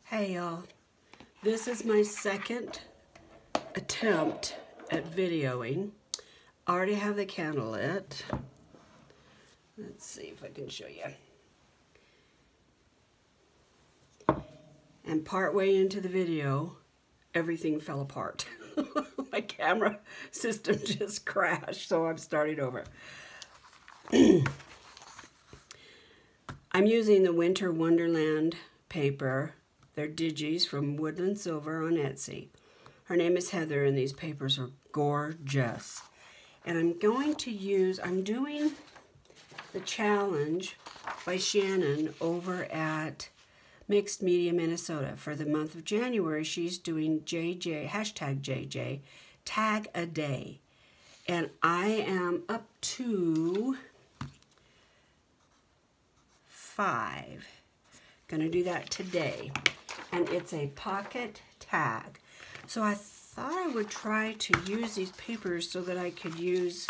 Hey y'all, this is my second attempt at videoing. I already have the candle lit. Let's see if I can show you. And partway into the video, everything fell apart. My camera system just crashed, so I'm starting over. I'm using the Winter Wonderland paper. They're digis from Woodland Silver on Etsy. Her name is Heather, and these papers are gorgeous. And I'm doing the challenge by Shannon over at Mixed Media Minnesota. For the month of January, she's doing JJ, hashtag JJ, tag a day. And I am up to 5. Gonna do that today. And it's a pocket tag. So I thought I would try to use these papers so that I could use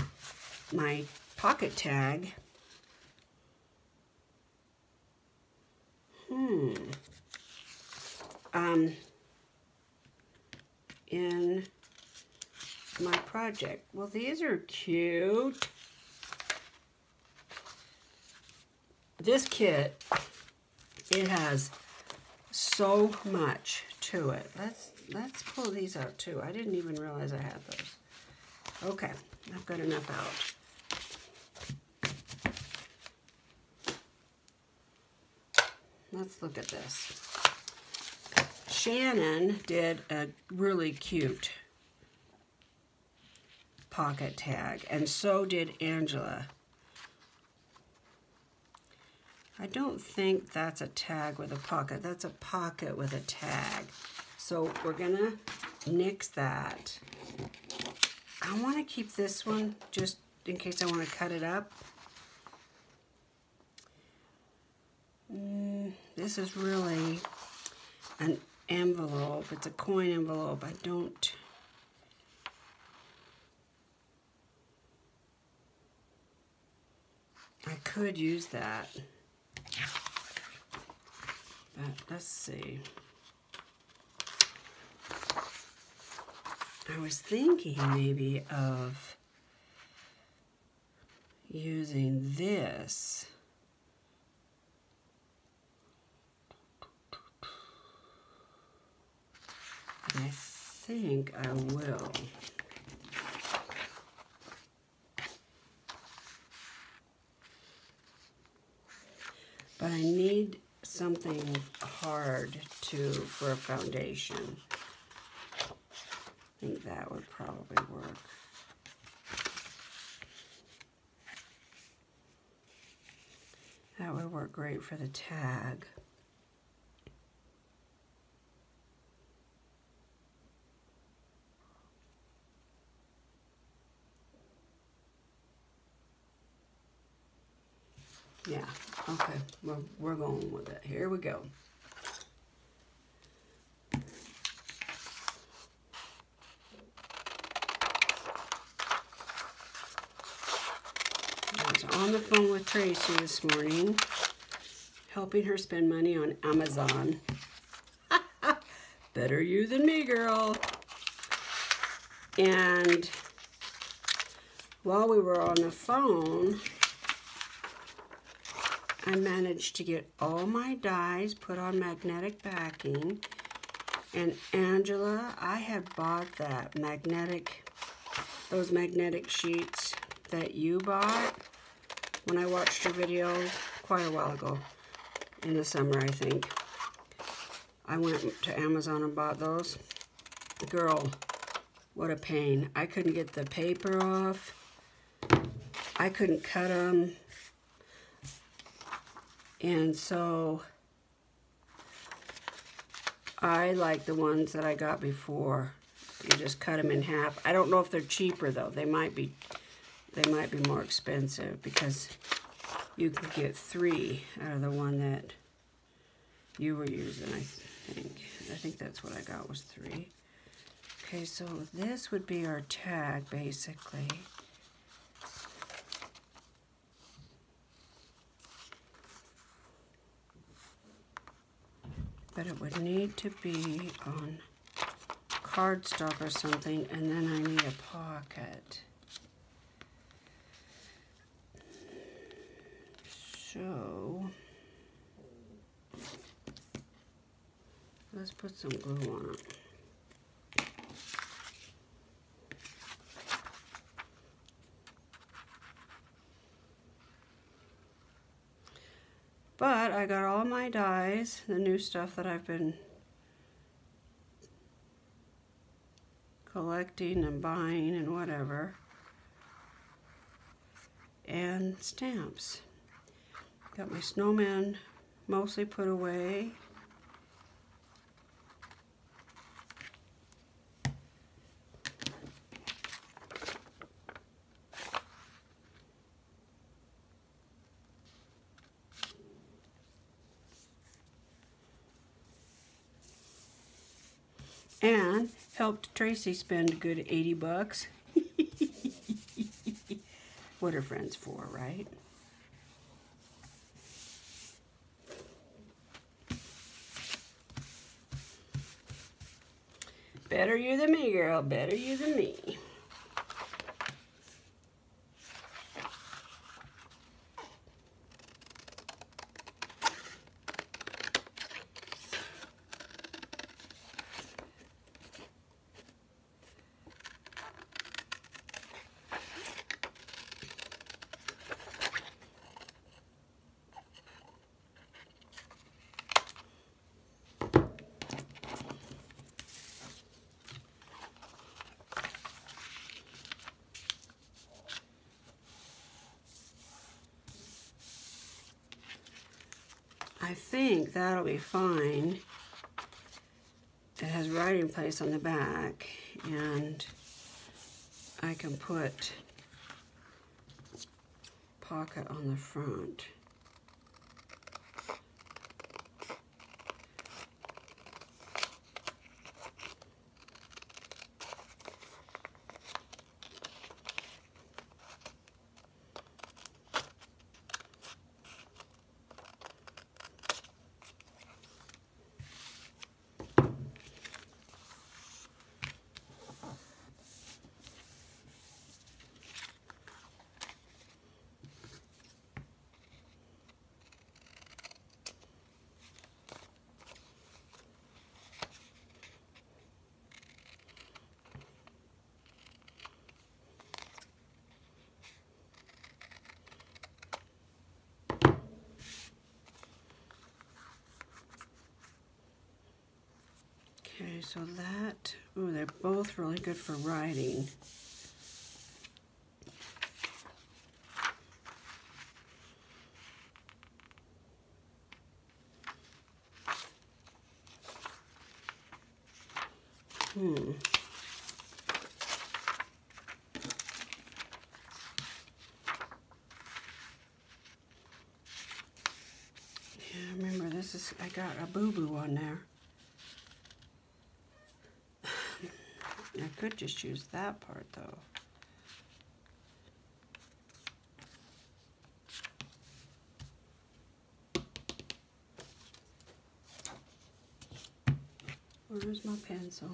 my pocket tag. In my project. Well, these are cute. This kit, it has so much to it. Let's pull these out too. I didn't even realize I had those. Okay, I've got enough out. Let's look at this. Shannon did a really cute pocket tag, and so did Angela. I don't think that's a tag with a pocket. That's a pocket with a tag. So we're gonna nix that. I wanna keep this one just in case I wanna cut it up. This is really an envelope. It's a coin envelope. I could use that. But let's see. I was thinking maybe of using this. And I think I will. But I need something hard for a foundation. I think that would probably work. That would work great for the tag. Yeah, okay, we're going with it. Here we go. I was on the phone with Tracy this morning, helping her spend money on Amazon. Better you than me, girl. And while we were on the phone, I managed to get all my dies put on magnetic backing. And Angela, I had bought those magnetic sheets that you bought when I watched your video quite a while ago, in the summer, I think. I went to Amazon and bought those. Girl, what a pain. I couldn't get the paper off. I couldn't cut them. And so I like the ones that I got before. You just cut them in half. I don't know if they're cheaper though. They might be more expensive because you could get 3 out of the one that you were using, I think. I think that's what I got, was 3. Okay, so this would be our tag basically. But it would need to be on cardstock or something, and then I need a pocket. So let's put some glue on it. But I got all my dies, the new stuff that I've been collecting and buying and whatever, and stamps. Got my snowman mostly put away. And helped Tracy spend a good 80 bucks. What are friends for, right? Better you than me, girl. Better you than me. I think that'll be fine. It has writing place on the back, and I can put pocket on the front. Okay, so that, ooh, they're both really good for writing. Yeah, remember this is, I got a boo-boo on there. I could just use that part though. Where's my pencil?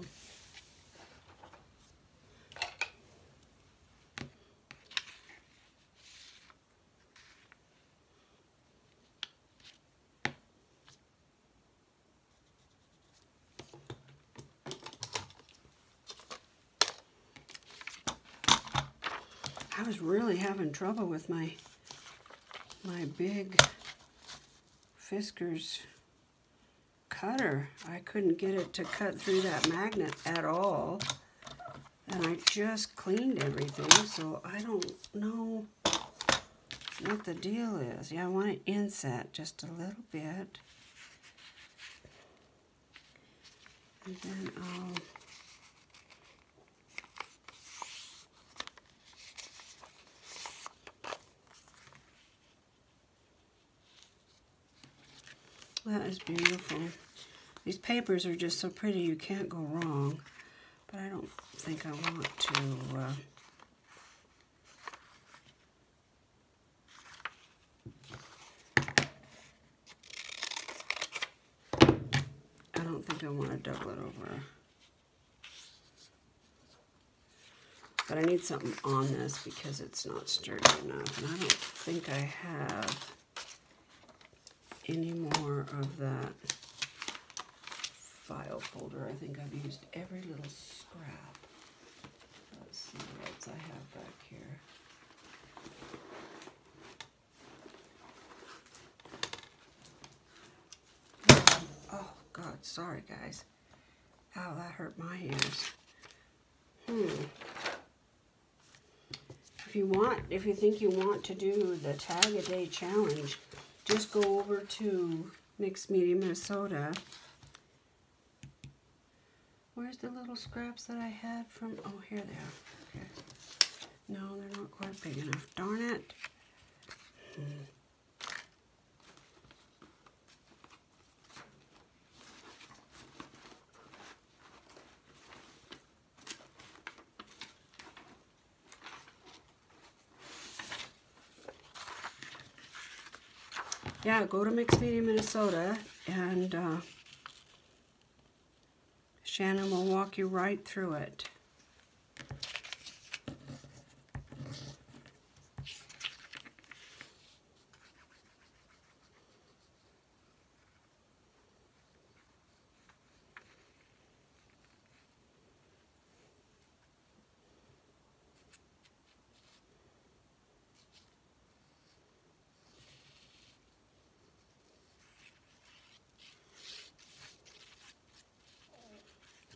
I was really having trouble with my big Fiskars cutter. I couldn't get it to cut through that magnet at all. And I just cleaned everything, so I don't know what the deal is. Yeah, I want to inset just a little bit. And then I'll... That is beautiful. These papers are just so pretty, you can't go wrong. But I don't think I want to... don't think I want to double it over. But I need something on this because it's not sturdy enough. And I don't think I have any more of that file folder. I think I've used every little scrap. Let's see what else I have back here. Oh, God, sorry, guys. Ow, that hurt my ears. If you think you want to do the Tag a Day challenge, just go over to Mixed Media Minnesota. Where's the little scraps that I had from? Oh, here they are. Okay. No, they're not quite big enough. Darn it. Yeah, go to Mixed Media Minnesota, and Shannon will walk you right through it.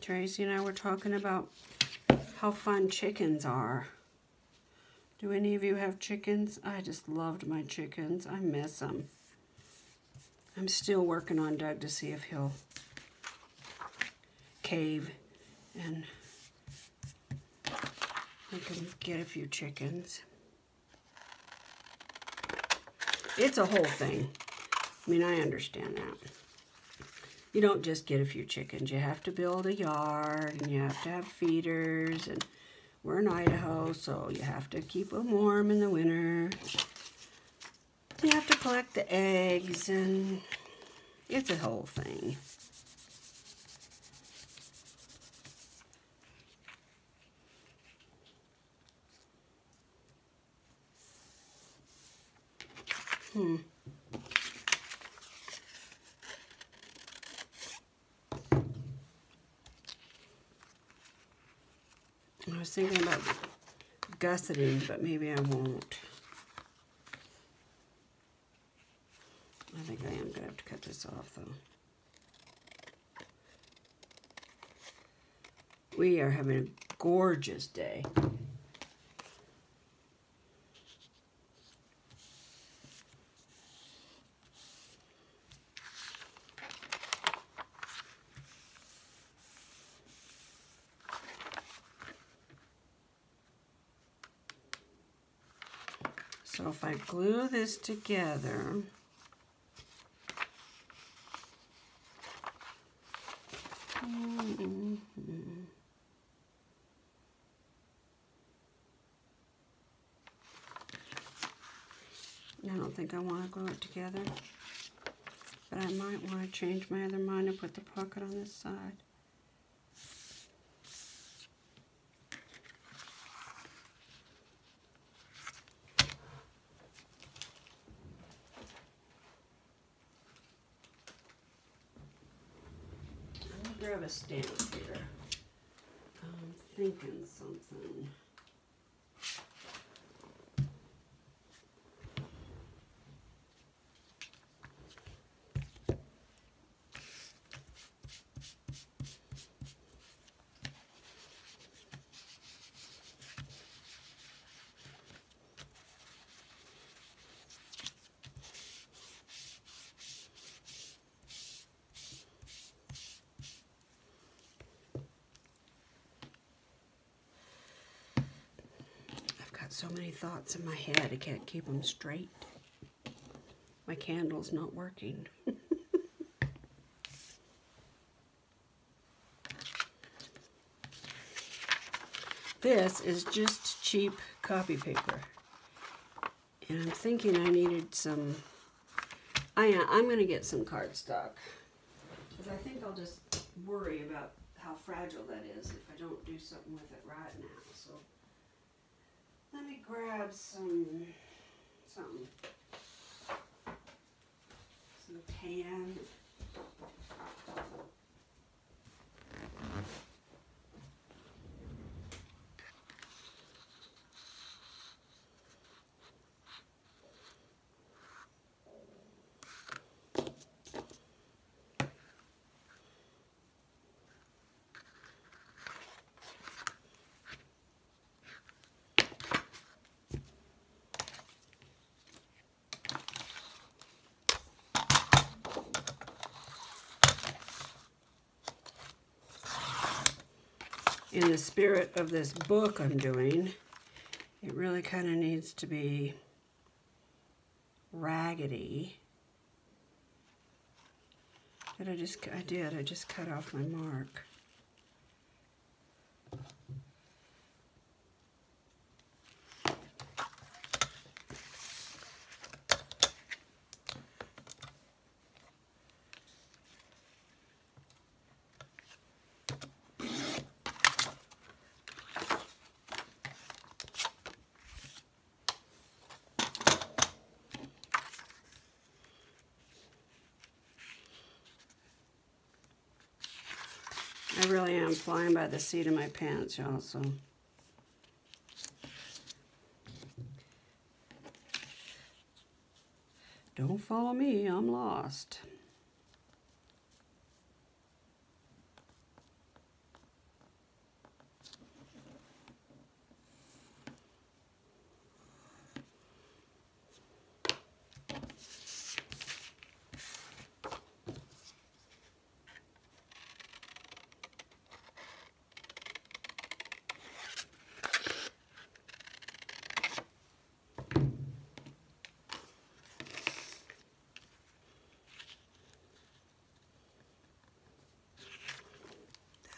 Tracy and I were talking about how fun chickens are. Do any of you have chickens? I just loved my chickens. I miss them. I'm still working on Doug to see if he'll cave and I can get a few chickens. It's a whole thing. I mean, I understand that. You don't just get a few chickens. You have to build a yard, and you have to have feeders, and we're in Idaho, so you have to keep them warm in the winter. You have to collect the eggs, and it's a whole thing. I was thinking about gusseting, but maybe I won't. I think I am going to have to cut this off, though. We are having a gorgeous day. So if I glue this together, I don't think I want to glue it together, but I might want to change my other mind and put the pocket on this side. Grab a stamp here. I'm thinking something. So many thoughts in my head, I can't keep them straight. My candle's not working. This is just cheap copy paper. And I'm thinking I needed some, I'm going to get some cardstock. Because I think I'll just worry about how fragile that is if I don't do something with it right now. So let me grab something. Some tan. In the spirit of this book I'm doing, it really kind of needs to be raggedy. But I just cut off my mark. I really am flying by the seat of my pants, y'all, so. Don't follow me, I'm lost.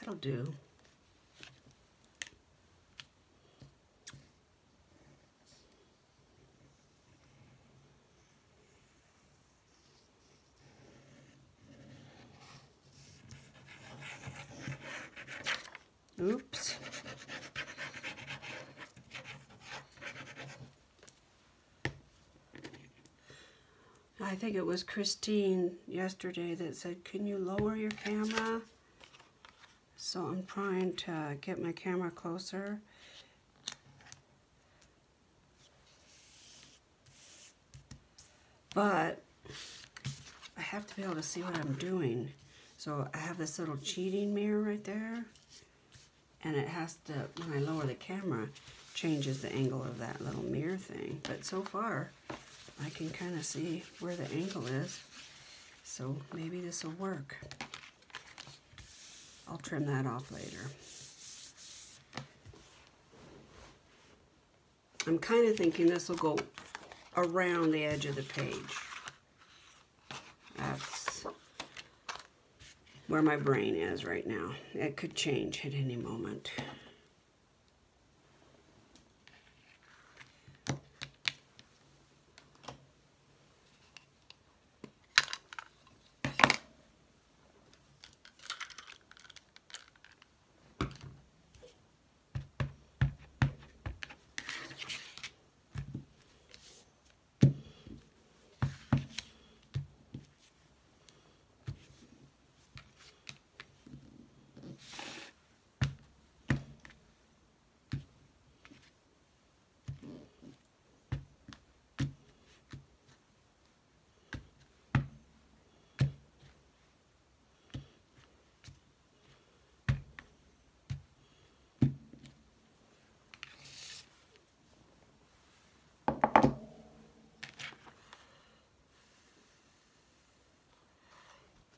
That'll do. Oops. I think it was Christine yesterday that said, "Can you lower your camera?" So I'm trying to get my camera closer. But I have to be able to see what I'm doing. So I have this little cheating mirror right there. And it has to, when I lower the camera, changes the angle of that little mirror thing. But so far, I can kind of see where the angle is. So maybe this will work. I'll trim that off later. I'm kind of thinking this will go around the edge of the page. That's where my brain is right now. It could change at any moment.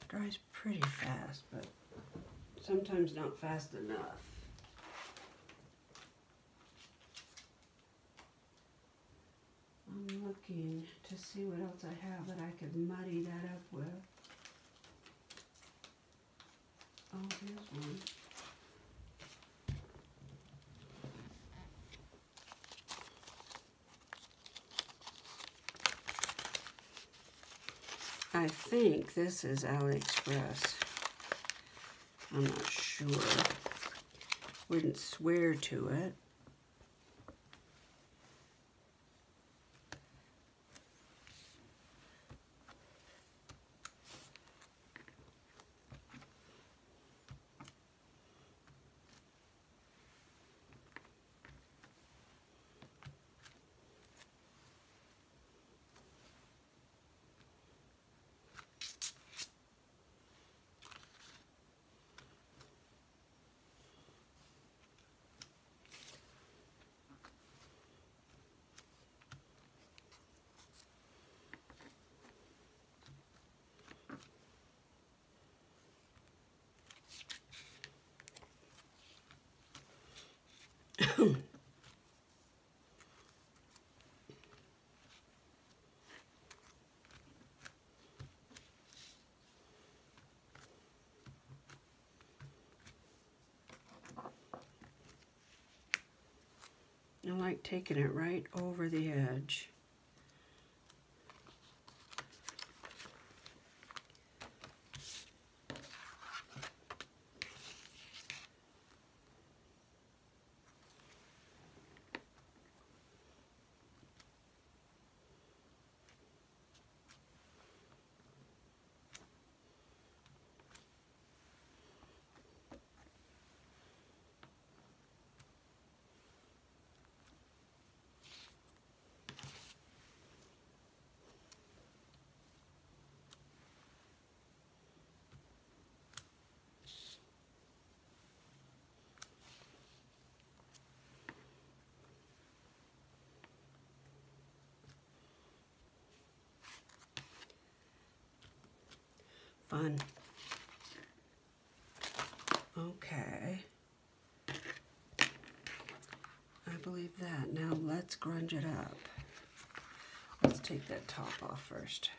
Dries pretty fast, but sometimes not fast enough. I'm looking to see what else I have that I could muddy that up with. Oh, here's one. I think this is AliExpress. I'm not sure. Wouldn't swear to it. I like taking it right over the edge. Fun. Okay. I believe that. Now let's grunge it up. Let's take that top off first.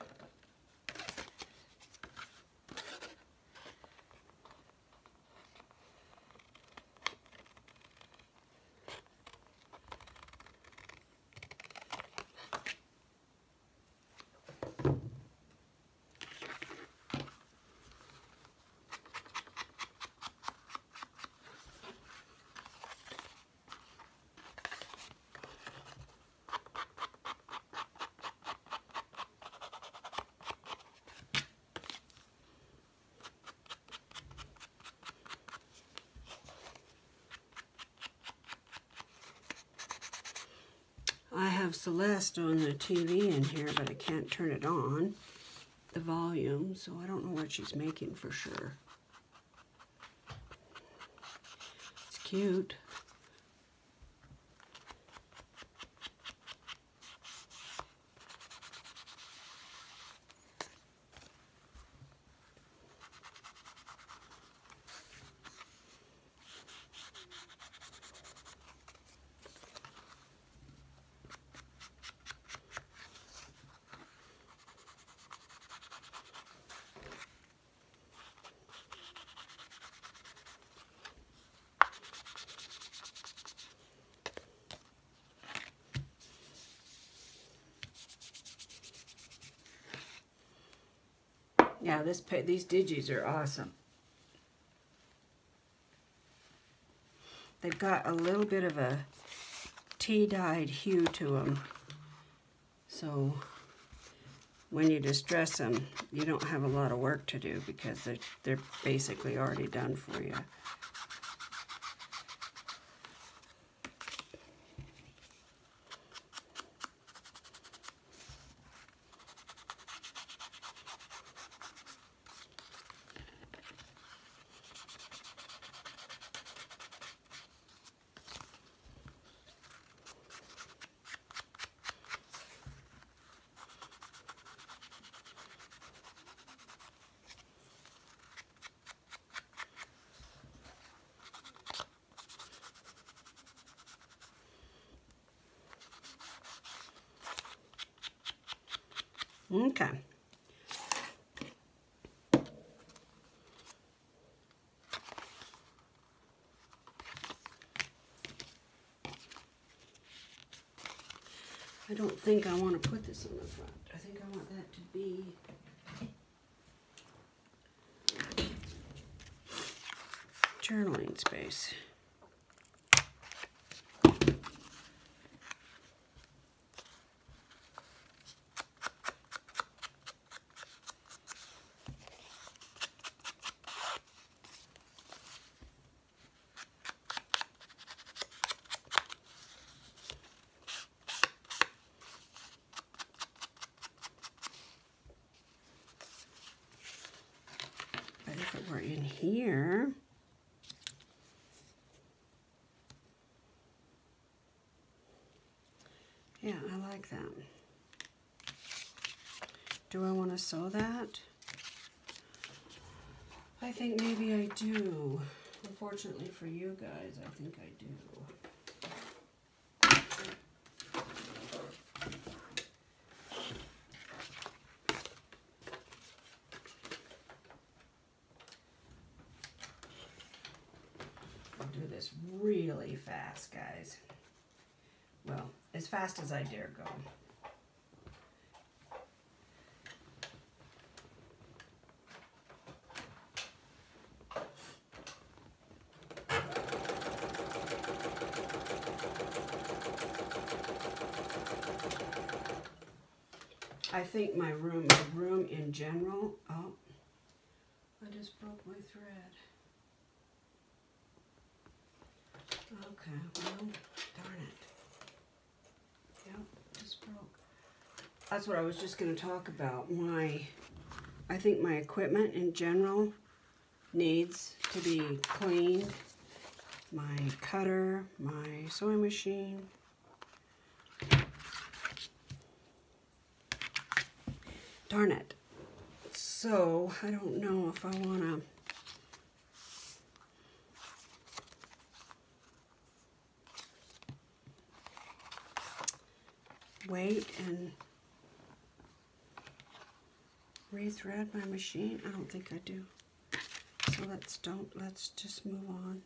I have Celeste on the TV in here, but I can't turn it on, the volume, so I don't know what she's making for sure. It's cute. Yeah, these digis are awesome. They've got a little bit of a tea-dyed hue to them. So when you distress them, you don't have a lot of work to do because they're basically already done for you. Okay. I don't think I want to put this on the front. I think I want that to be journaling space. But if it were in here, yeah, I like that. Do I want to sew that? I think maybe I do. Unfortunately for you guys, I think I do. I'll do this really fast, guys. Well, as fast as I dare go. I think the room in general, oh, I just broke my thread. Okay, well, darn it. Yep, just broke. That's what I was just going to talk about. I think my equipment in general needs to be cleaned. My cutter, my sewing machine. Darn it. So, I don't know if I want to wait and rethread my machine. I don't think I do. So let's just move on.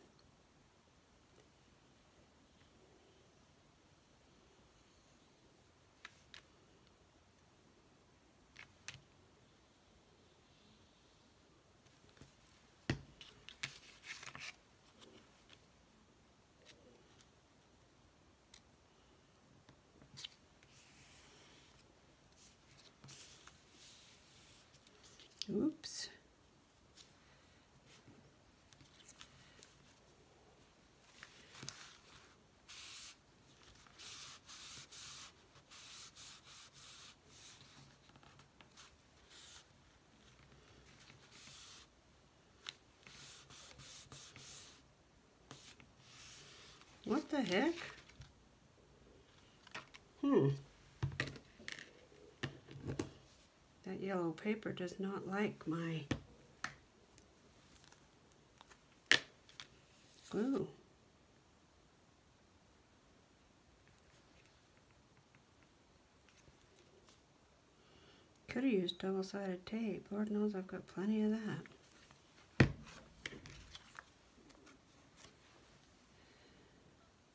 Oops. What the heck? That yellow paper does not like my glue. Could have used double-sided tape. Lord knows I've got plenty of that.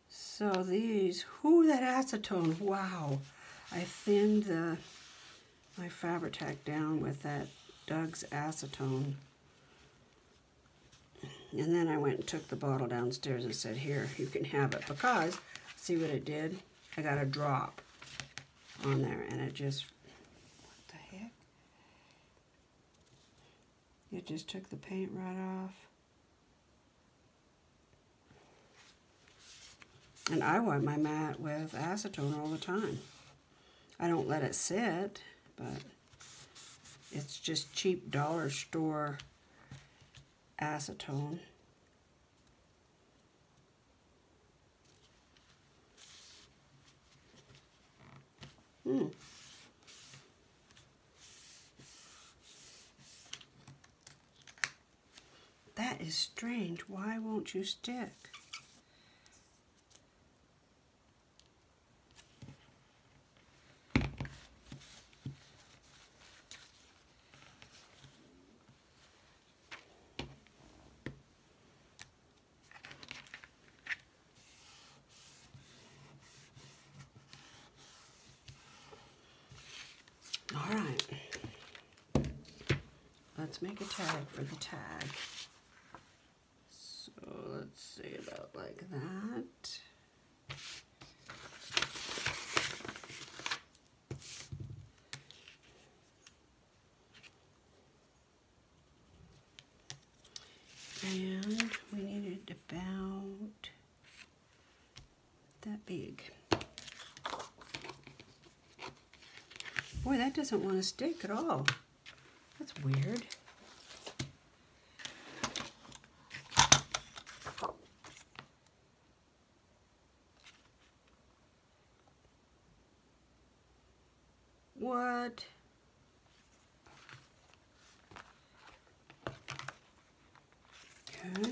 So these, that acetone, wow. I thinned my Fabri-Tac down with that Doug's acetone. And then I went and took the bottle downstairs and said, here, you can have it. Because, see what it did? I got a drop on there and it just, what the heck? It just took the paint right off. And I wipe my mat with acetone all the time. I don't let it sit, but it's just cheap dollar store acetone. That is strange. Why won't you stick? All right. Let's make a tag for the tag. So like that. And we needed about that big. Boy, that doesn't want to stick at all. That's weird. What? Okay.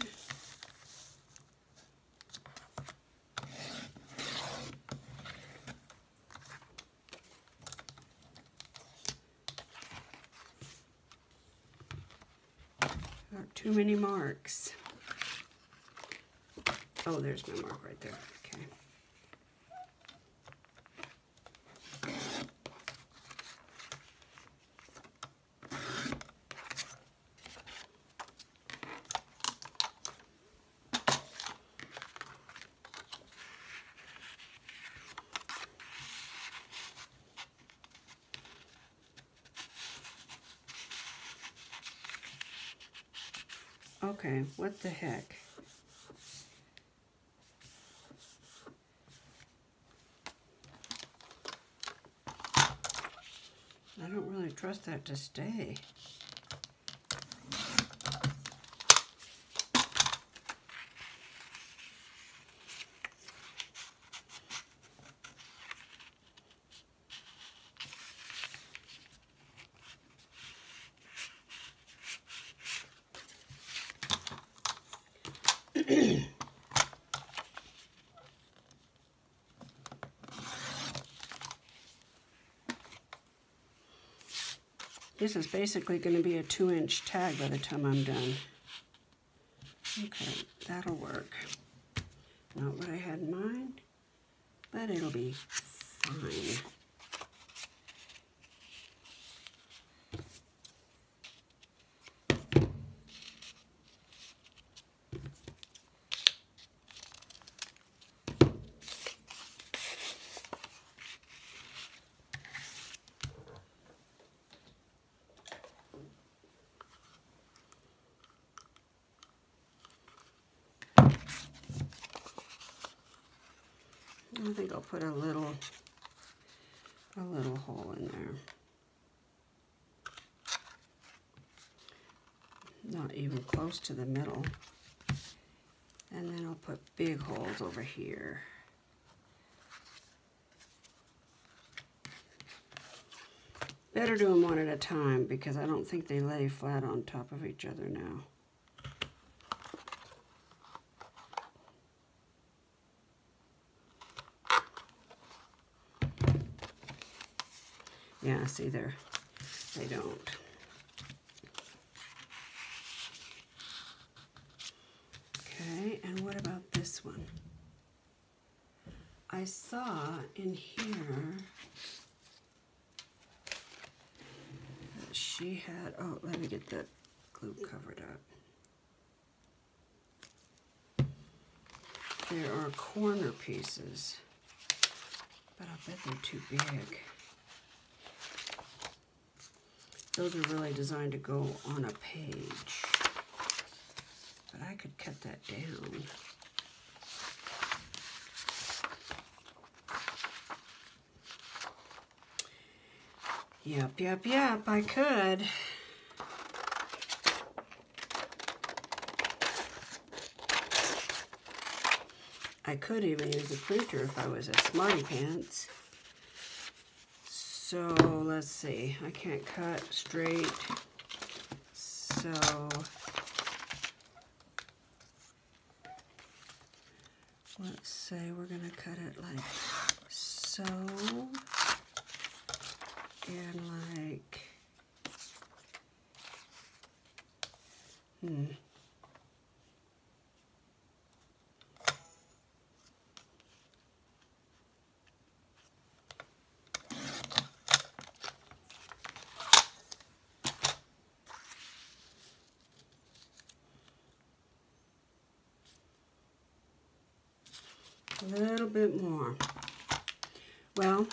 Not too many marks. Oh, there's my mark right there. Okay. Okay, what the heck? I don't really trust that to stay. This is basically going to be a 2-inch tag by the time I'm done. Okay, that'll work. Not what I had in mind, but it'll be fine. I think I'll put a little hole in there. Not even close to the middle. And then I'll put big holes over here. Better do them one at a time because I don't think they lay flat on top of each other now. Yeah, see there, they don't. Okay, and what about this one? I saw in here that she had, oh, let me get that glue covered up. There are corner pieces, but I bet they're too big. Those are really designed to go on a page, but I could cut that down. Yep, I could. I could even use a printer if I was a smarty pants. So let's see, I can't cut straight, so let's say we're gonna cut it like so, and like, A little bit more. Well,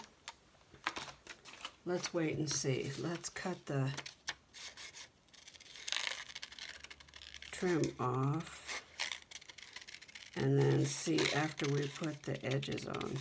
let's wait and see. Let's cut the trim off and then see after we put the edges on.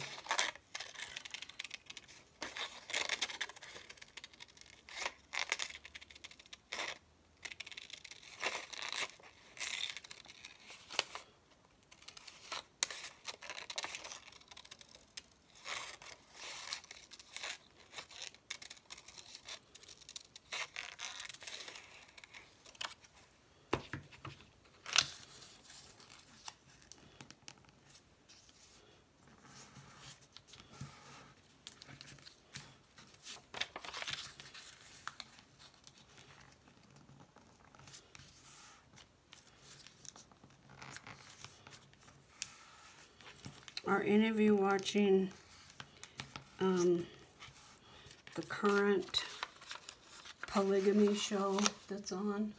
Are any of you watching the current polygamy show that's on?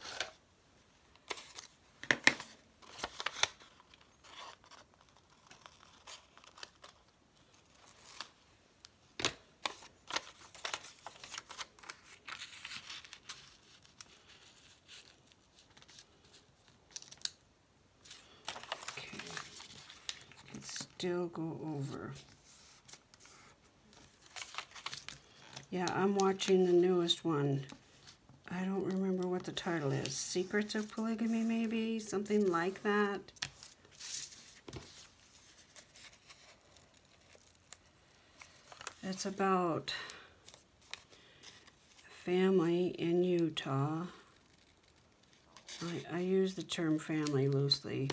Still go over. Yeah, I'm watching the newest one. I don't remember what the title is. Secrets of Polygamy, maybe? Something like that. It's about a family in Utah. I use the term family loosely.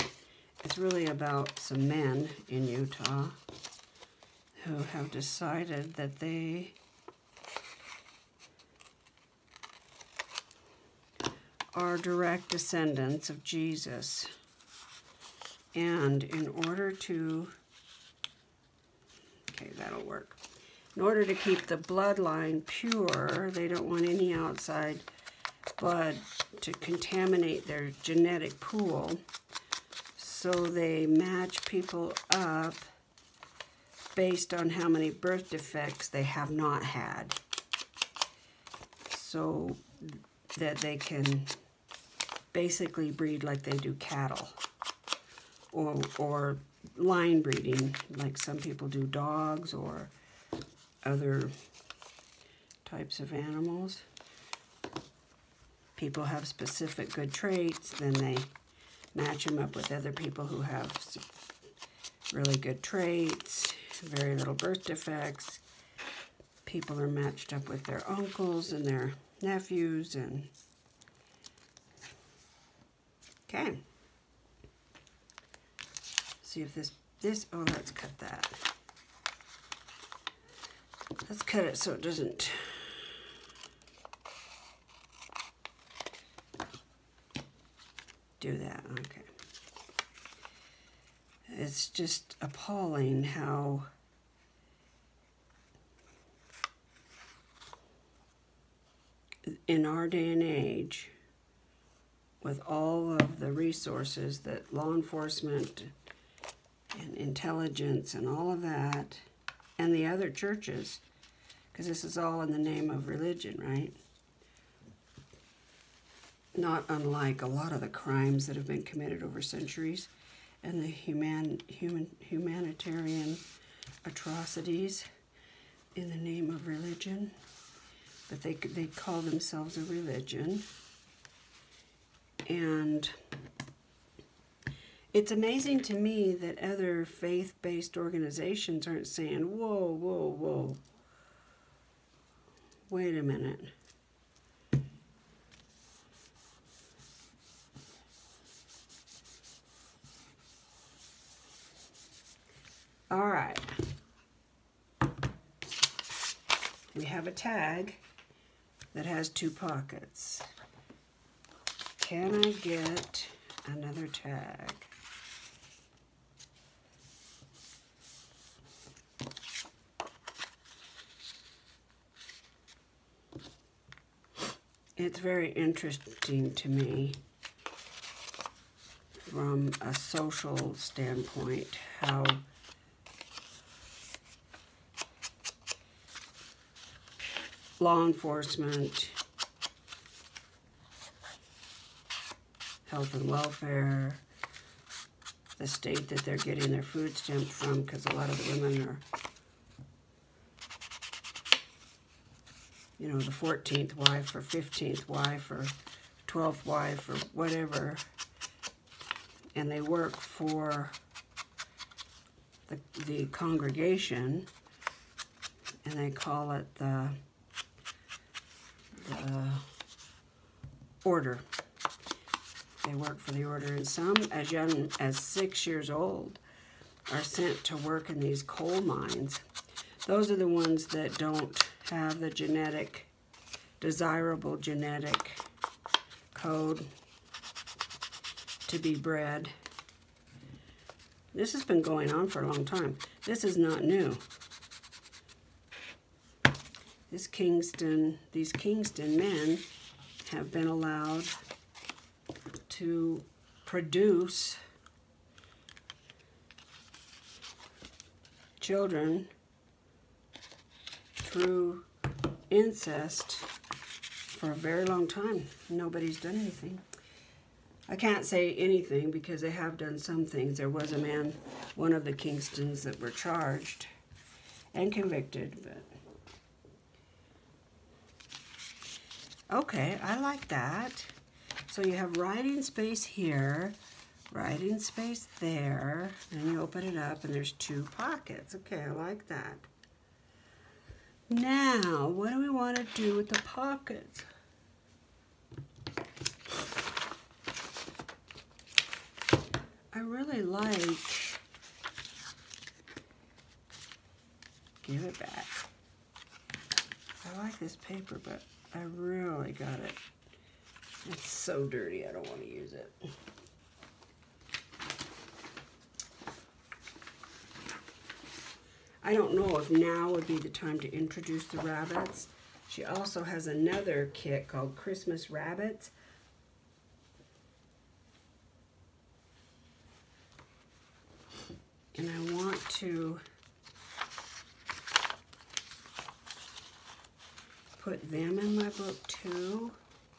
It's really about some men in Utah who have decided that they are direct descendants of Jesus. And in order to, okay, that'll work. In order to keep the bloodline pure, they don't want any outside blood to contaminate their genetic pool. So they match people up based on how many birth defects they have not had, so that they can basically breed like they do cattle, or line breeding like some people do dogs or other types of animals. People have specific good traits, then they match them up with other people who have really good traits, very little birth defects. People are matched up with their uncles and their nephews, and okay. See if this, oh, let's cut that. Let's cut it so it doesn't do that. Okay. It's just appalling how in our day and age, with all of the resources that law enforcement and intelligence and all of that, and the other churches, because this is all in the name of religion, right? Not unlike a lot of the crimes that have been committed over centuries and the humanitarian atrocities in the name of religion. But they call themselves a religion. And it's amazing to me that other faith-based organizations aren't saying, whoa, whoa, whoa, wait a minute. All right. We have a tag that has 2 pockets. Can I get another tag? It's very interesting to me from a social standpoint how law enforcement, health and welfare, the state that they're getting their food stamps from, because a lot of the women are, you know, the 14th wife or 15th wife or 12th wife or whatever, and they work for the congregation, and they call it the order. They work for the order, and some as young as 6 years old are sent to work in these coal mines. Those are the ones that don't have the desirable genetic code to be bred. This has been going on for a long time. This is not new. These Kingston men have been allowed to produce children through incest for a very long time. Nobody's done anything. I can't say anything because they have done some things. There was a man, one of the Kingstons, that were charged and convicted, but okay, I like that. So you have writing space here, writing space there, and you open it up and there's 2 pockets. Okay, I like that. Now, what do we want to do with the pockets? I really like, give it back. I like this paper, but I really got it. It's so dirty, I don't want to use it. I don't know if now would be the time to introduce the rabbits. She also has another kit called Christmas Rabbits. And I want to put them in my book too.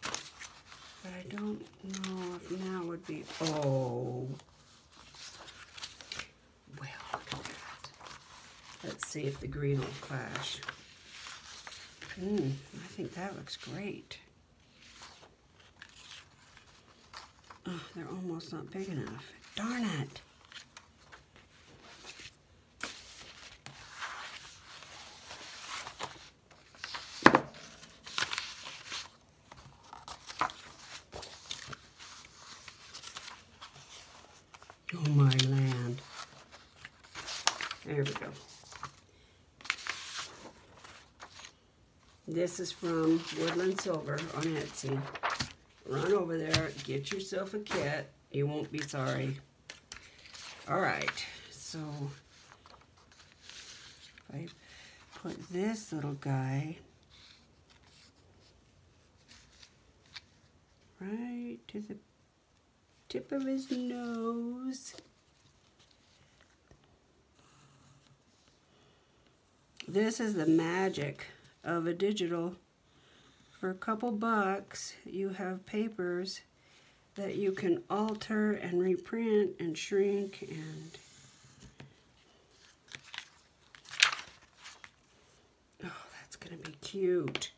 But I don't know if now would be, oh. Well, look at that. Let's see if the green will clash. I think that looks great. Oh, they're almost not big enough. Darn it. Oh my land. There we go. This is from Woodland Silver on Etsy. Run over there, get yourself a kit. You won't be sorry. Alright, so if I put this little guy right to the tip of his nose. This is the magic of a digital. For a couple bucks, you have papers that you can alter and reprint and shrink, and oh, that's gonna be cute.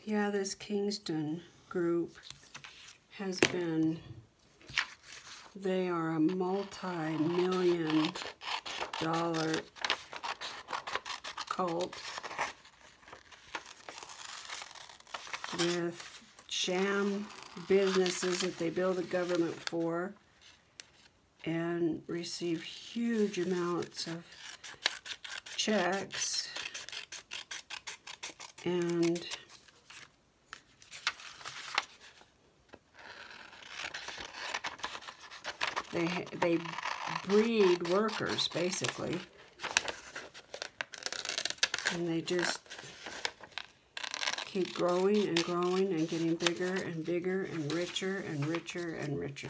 Yeah, this Kingston group has been, they are a multi-million-dollar cult with sham businesses that they bill the government for and receive huge amounts of checks, and they breed workers, basically, and they just keep growing and growing and getting bigger and bigger and richer and richer and richer.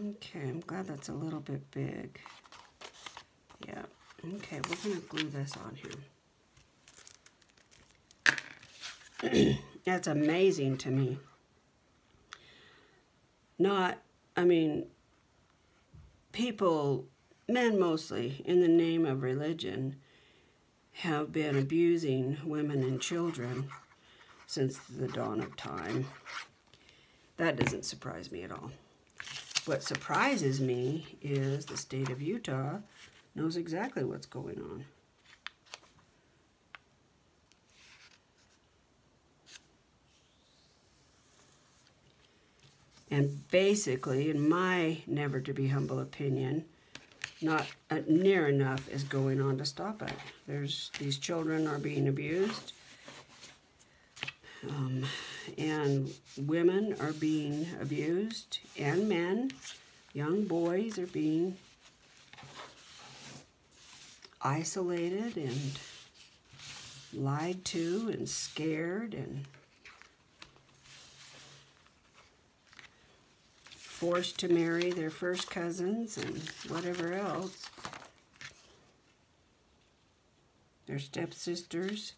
Okay, I'm glad that's a little bit big. Yeah, okay, we're going to glue this on here. That's amazing to me. People, men mostly, in the name of religion, have been abusing women and children since the dawn of time. That doesn't surprise me at all. What surprises me is the state of Utah knows exactly what's going on. And basically, in my never-to-be-humble opinion, not near enough is going on to stop it. These children are being abused, and women are being abused, and men, young boys are being isolated and lied to and scared and forced to marry their first cousins and whatever else. Their stepsisters.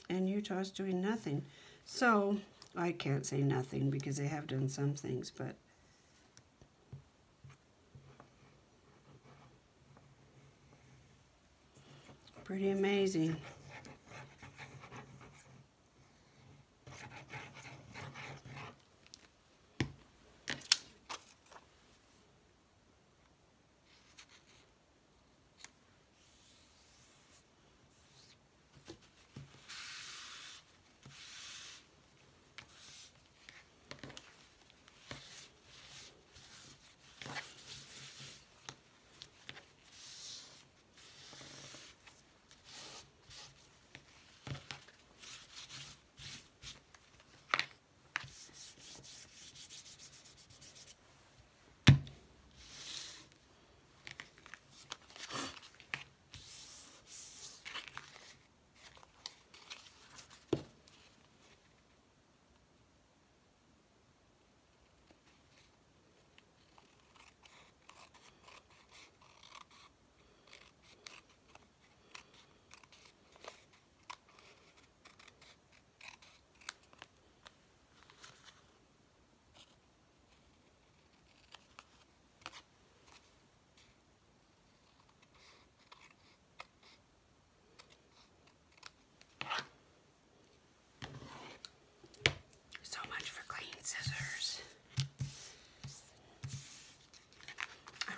And Utah's doing nothing. So, I can't say nothing because they have done some things, but pretty amazing.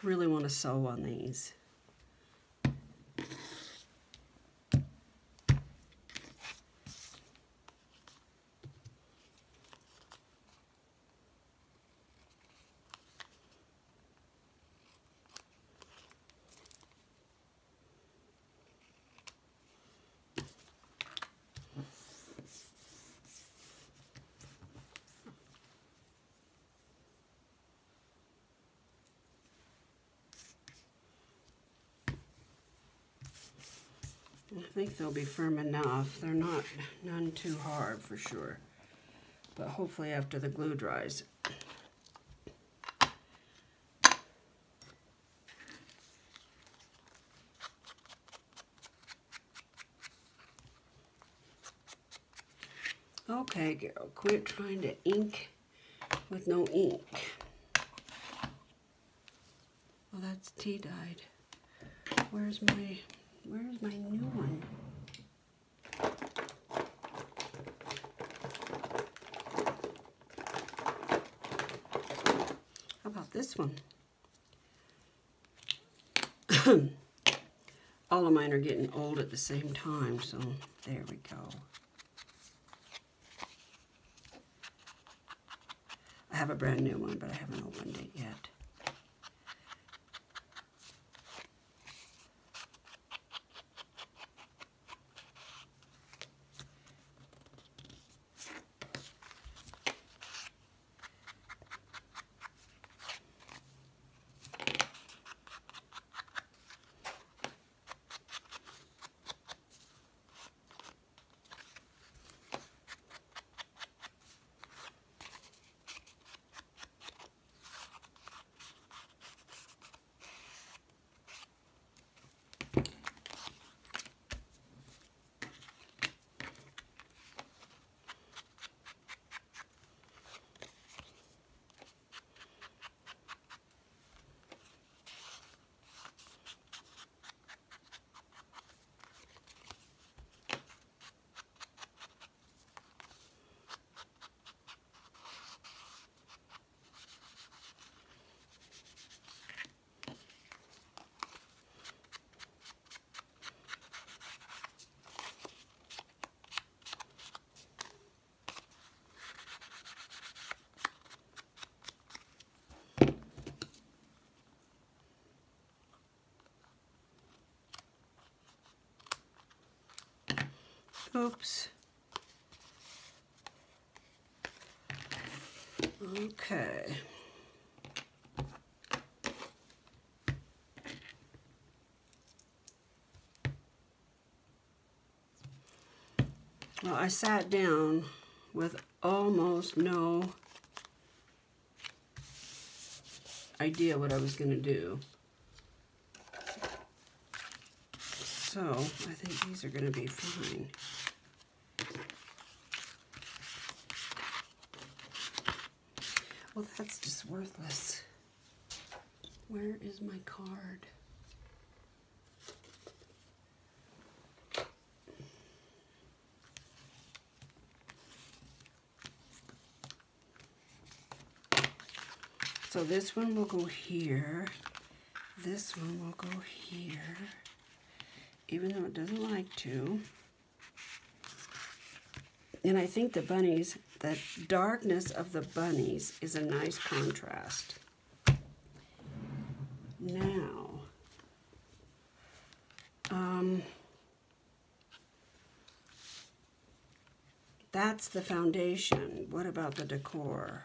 Really want to sew on these. I think they'll be firm enough. They're none too hard for sure, but hopefully after the glue dries. Okay, girl, quit trying to ink with no ink. Well, that's tea dyed. Where's my new one? How about this one? all of mine are getting old at the same time, so there we go. I have a brand new one, but I haven't opened it yet. Oops. Okay. Well, I sat down with almost no idea what I was going to do. So, I think these are going to be fine. Well, that's just worthless. Where is my card? So this one will go here. This one will go here, even though it doesn't like to. And I think the bunnies, the darkness of the bunnies is a nice contrast. Now, that's the foundation. What about the decor?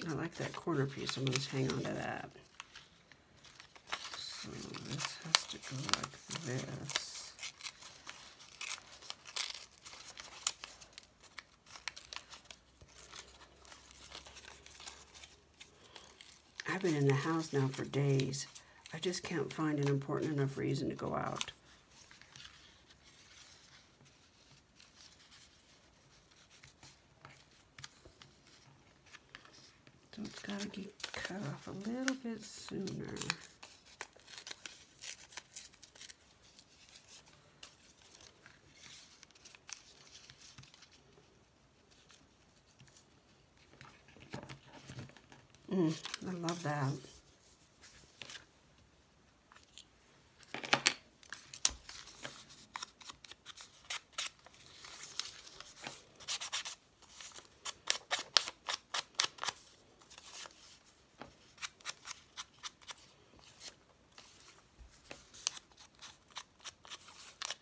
I like that corner piece. I'm going to hang on to that. So this has to go like this. I've been in the house now for days. I just can't find an important enough reason to go out. So it's got to get cut off a little bit sooner. I love that.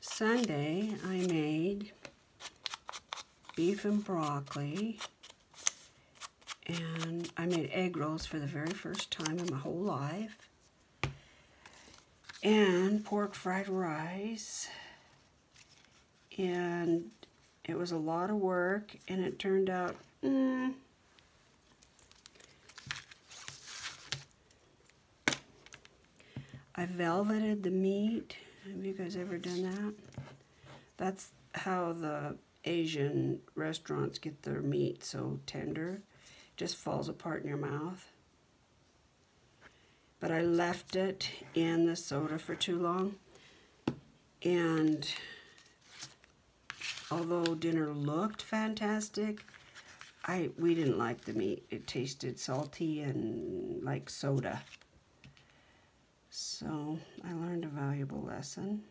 Sunday, I made beef and broccoli. And I made egg rolls for the very first time in my whole life. And pork fried rice. And it was a lot of work, and it turned out, I velveted the meat. Have you guys ever done that? That's how the Asian restaurants get their meat so tender. It just falls apart in your mouth. But I left it in the soda for too long. And although dinner looked fantastic, we didn't like the meat. It tasted salty and like soda. So I learned a valuable lesson.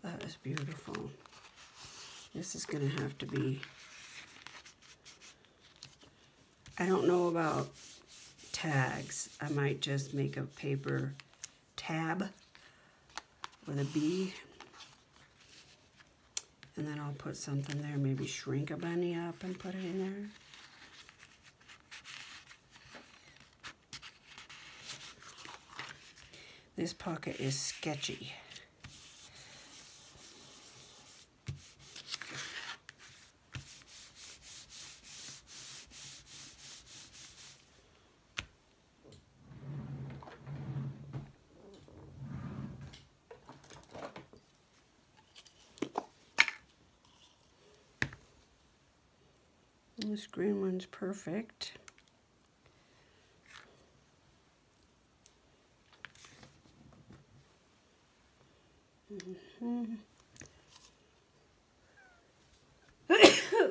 That is beautiful. This is going to have to be, I don't know about tags. I might just make a paper tab with a B. And then I'll put something there, maybe shrink a bunny up and put it in there. This pocket is sketchy. This green one's perfect.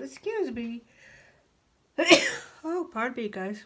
Excuse me. Oh, pardon me, guys.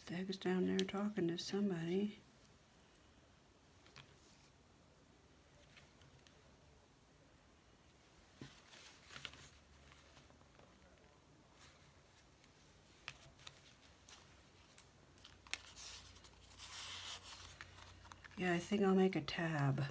Dag's down there talking to somebody. Yeah, I think I'll make a tab.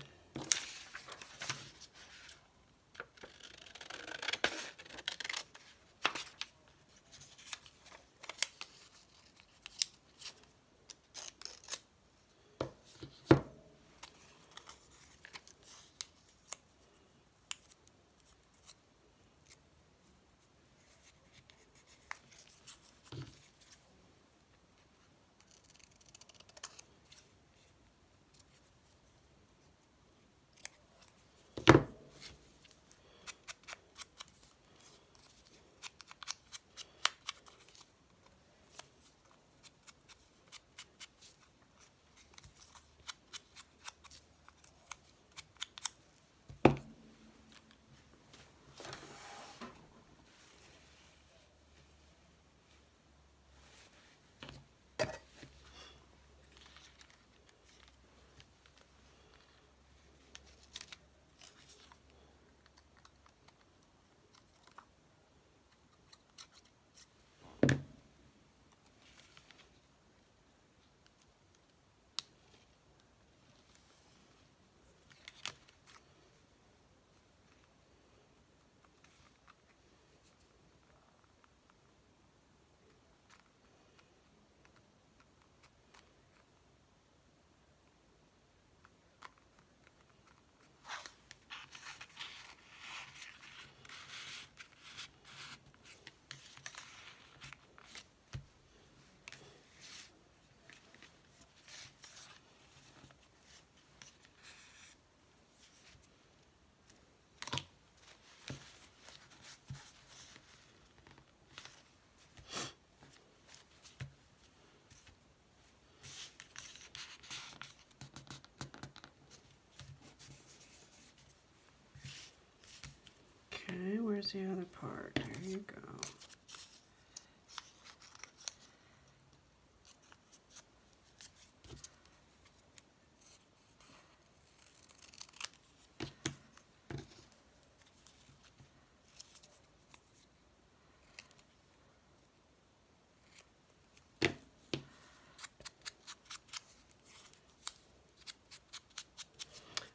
Where's the other part? There you go.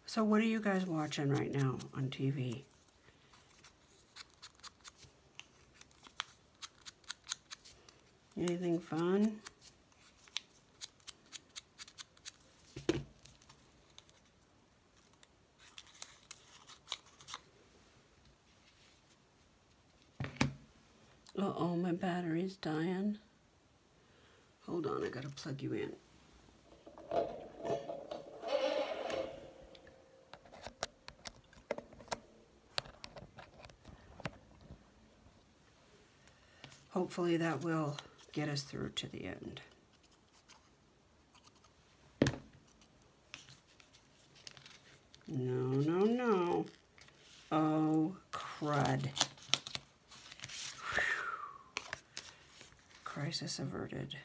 So what are you guys watching right now on TV? Anything fun? Uh-oh, my battery's dying. Hold on, I gotta plug you in. Hopefully that will get us through to the end. No, no, no. Oh, crud. Whew. Crisis averted.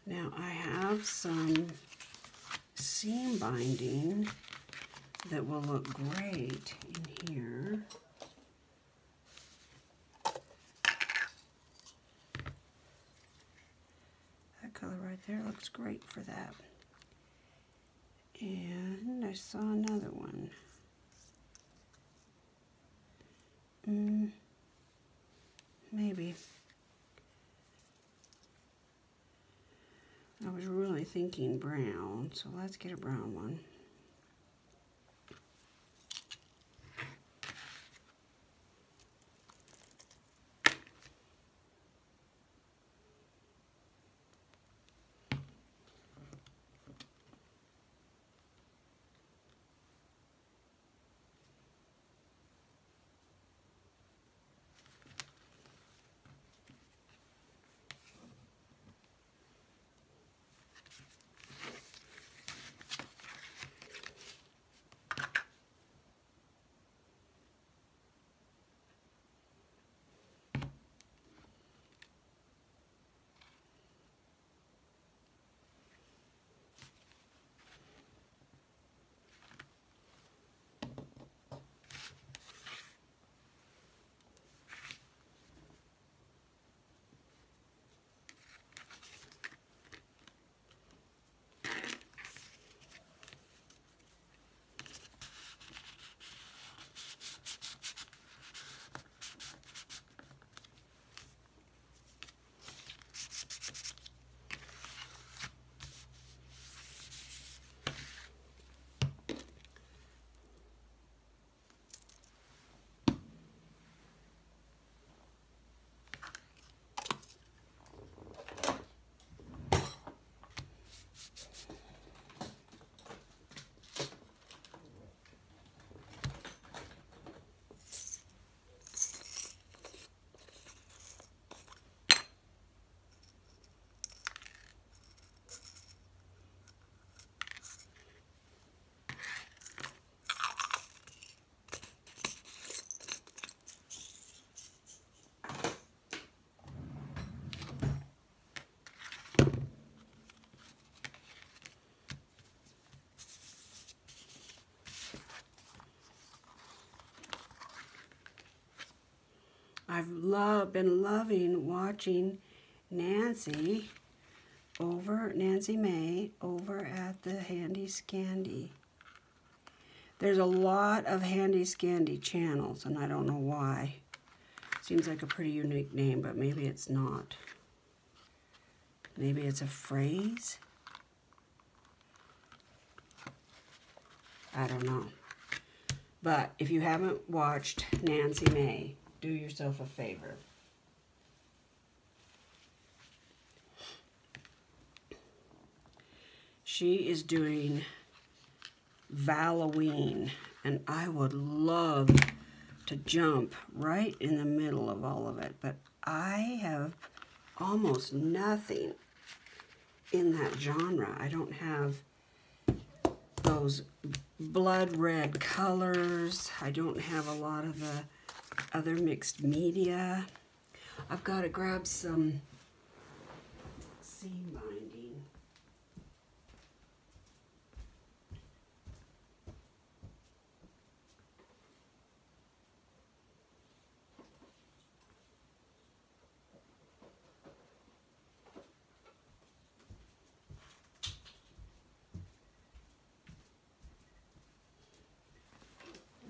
Now I have some seam binding that will look great in here. That color right there looks great for that. And I saw another one. Maybe. I was really thinking brown, so let's get a brown one. I've been loving watching Nancy May over at the Handy Scandy. There's a lot of Handy Scandy channels, and I don't know why. Seems like a pretty unique name, but maybe it's not. Maybe it's a phrase. I don't know. But if you haven't watched Nancy May, do yourself a favor. She is doing Halloween, and I would love to jump right in the middle of all of it, but I have almost nothing in that genre. I don't have those blood red colors. I don't have a lot of the other mixed media. I've got to grab some seam binding.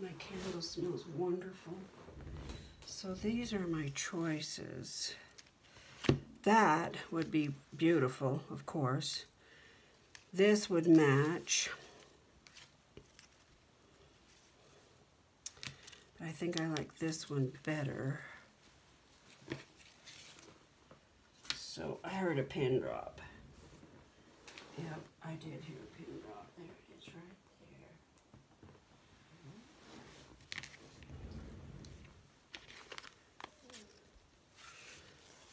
My candle smells wonderful. So these are my choices. That would be beautiful, of course. This would match. But I think I like this one better. So I heard a pin drop. Yep, I did hear a pin drop. There it is, right there.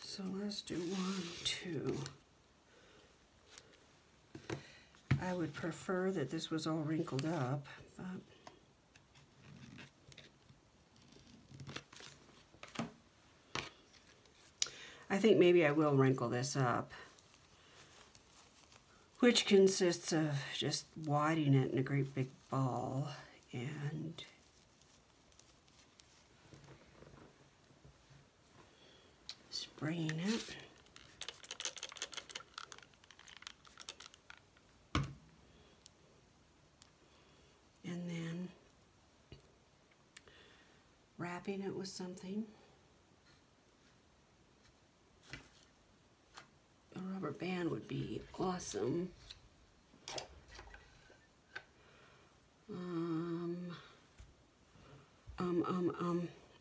So let's do 1, 2. I would prefer that this was all wrinkled up, but I think maybe I will wrinkle this up, which consists of just wadding it in a great big ball and spraying it. And then wrapping it with something. A rubber band would be awesome.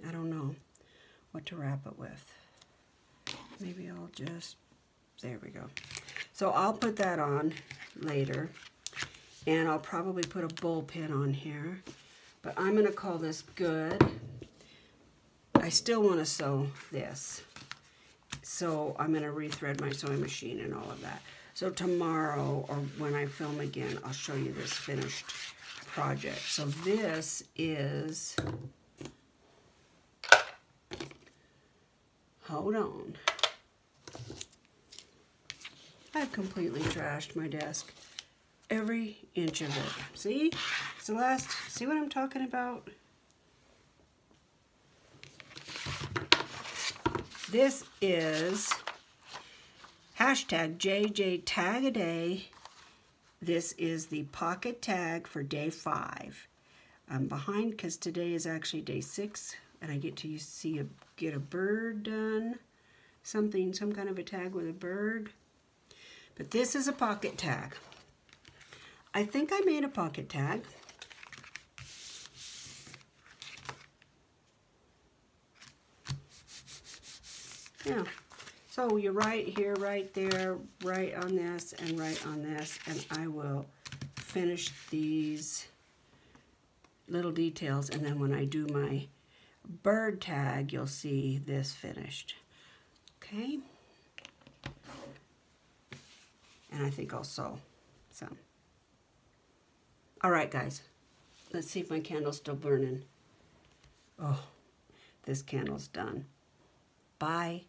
I don't know what to wrap it with. Maybe I'll just, there we go. So I'll put that on later, and I'll probably put a bull pin on here, but I'm gonna call this good. I still wanna sew this, so I'm gonna rethread my sewing machine and all of that. So tomorrow, or when I film again, I'll show you this finished project. So this is, hold on. I've completely trashed my desk. Every inch of it. See? Celeste, see what I'm talking about? This is hashtag JJ Tag a Day. This is the pocket tag for day 5. I'm behind because today is actually day 6, and I get to get a bird done. Some kind of a tag with a bird. But this is a pocket tag. I think I made a pocket tag. Yeah. So you're right here, right there, right on this, and right on this, and I will finish these little details, and then when I do my bird tag, you'll see this finished. Okay? And I think I'll sew some. All right, guys. Let's see if my candle's still burning. Oh, this candle's done. Bye.